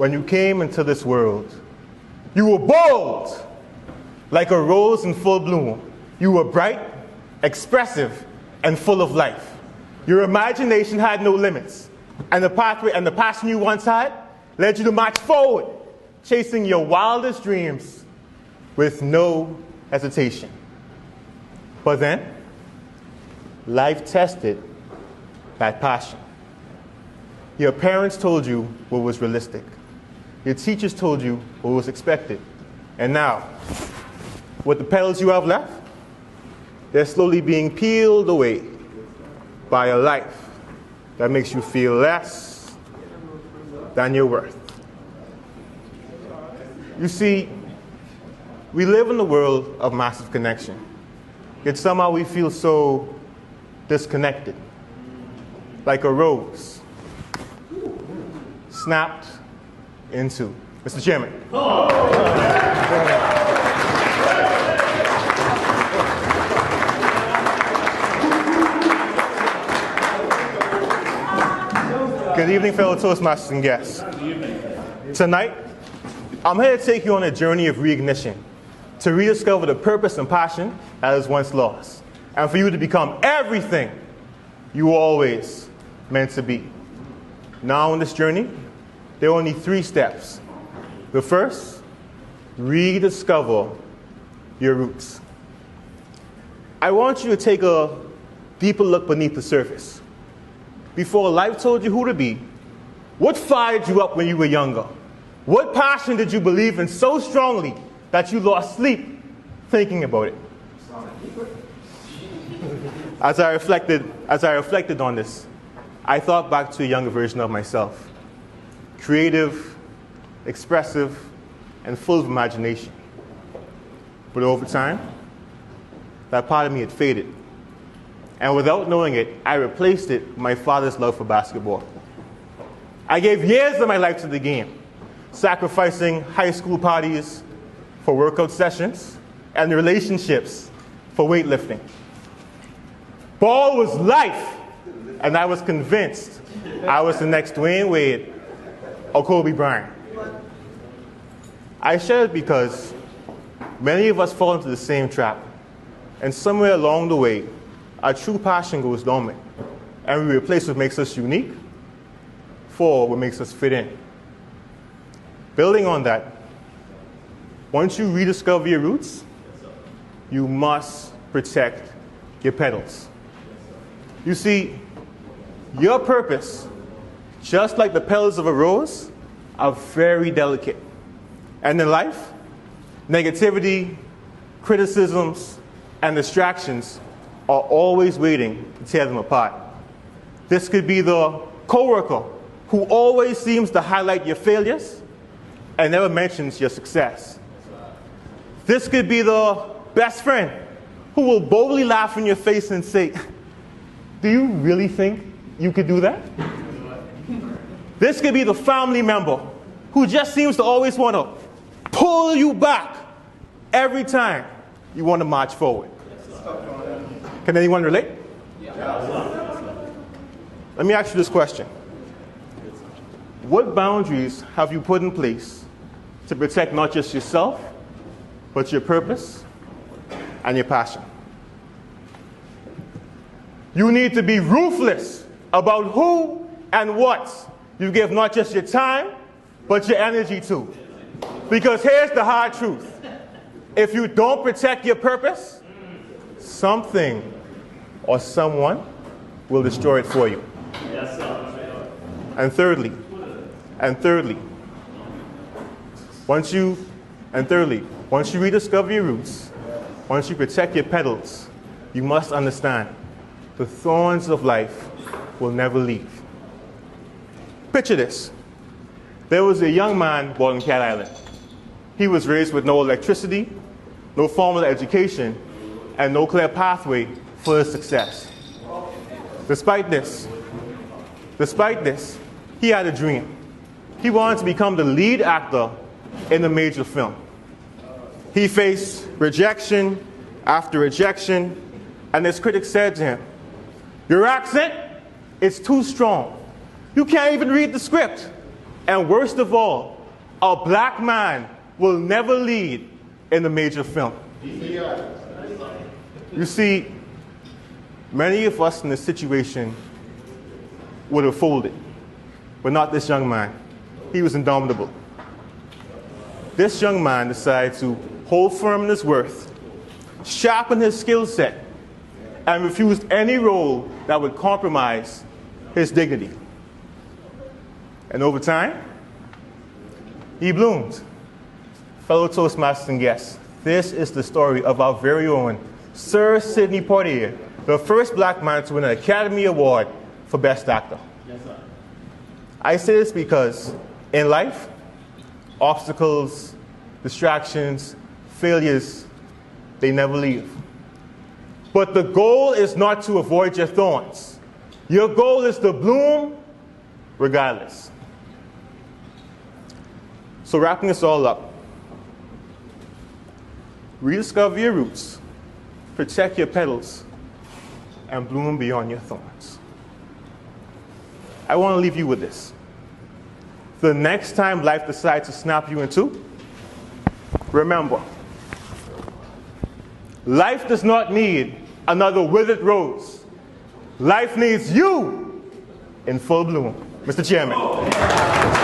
when you came into this world. You were bold, like a rose in full bloom. You were bright, expressive, and full of life. Your imagination had no limits, and the pathway and the passion you once had led you to march forward, chasing your wildest dreams with no hesitation. But then, life tested that passion. Your parents told you what was realistic. Your teachers told you what was expected. And now, with the petals you have left, they're slowly being peeled away by a life that makes you feel less than you're worth. You see, we live in a world of massive connection, yet somehow we feel so disconnected, like a rose snapped into. Mr. Chairman. Good evening, fellow Toastmasters and guests. Tonight, I'm here to take you on a journey of reignition, to rediscover the purpose and passion that was once lost, and for you to become everything you were always meant to be. Now on this journey, there are only 3 steps. The first, rediscover your roots. I want you to take a deeper look beneath the surface. Before life told you who to be, what fired you up when you were younger? What passion did you believe in so strongly that you lost sleep thinking about it? As I reflected on this, I thought back to a younger version of myself. Creative, expressive, and full of imagination. But over time, that part of me had faded. And without knowing it, I replaced it with my father's love for basketball. I gave years of my life to the game, sacrificing high school parties for workout sessions and relationships for weightlifting. Ball was life, and I was convinced I was the next Dwayne Wade or Kobe Bryant. I share it because many of us fall into the same trap, and somewhere along the way, our true passion goes dormant, and we replace what makes us unique for what makes us fit in. Building on that, once you rediscover your roots, you must protect your petals. You see, your purpose, just like the petals of a rose, are very delicate. And in life, negativity, criticisms, and distractions are always waiting to tear them apart. This could be the coworker who always seems to highlight your failures and never mentions your success. This could be the best friend who will boldly laugh in your face and say, "Do you really think you could do that?" This could be the family member who just seems to always want to pull you back every time you want to march forward. Can anyone relate? Let me ask you this question. What boundaries have you put in place to protect not just yourself, but your purpose and your passion? You need to be ruthless about who and what you give not just your time, but your energy to. Because here's the hard truth. If you don't protect your purpose, something or someone will destroy it for you. And thirdly, once you rediscover your roots, once you protect your petals, you must understand the thorns of life will never leave. Picture this. There was a young man born in Cat Island. He was raised with no electricity, no formal education, and no clear pathway for his success. Despite this, he had a dream. He wanted to become the lead actor in a major film. He faced rejection after rejection, and his critics said to him, "Your accent is too strong. You can't even read the script. And worst of all, a black man will never lead in a major film. You see, many of us in this situation would have folded, but not this young man. He was indomitable. This young man decided to hold firm in his worth, sharpen his skill set, and refused any role that would compromise his dignity. And over time, he bloomed. Fellow Toastmasters and guests, this is the story of our very own Sir Sidney Poitier, the first black man to win an Academy Award for Best Actor. Yes, sir. I say this because in life, obstacles, distractions, failures, they never leave. But the goal is not to avoid your thorns. Your goal is to bloom regardless. So wrapping this all up, rediscover your roots, protect your petals, and bloom beyond your thorns. I want to leave you with this. The next time life decides to snap you in two, remember, life does not need another withered rose. Life needs you in full bloom. Mr. Chairman.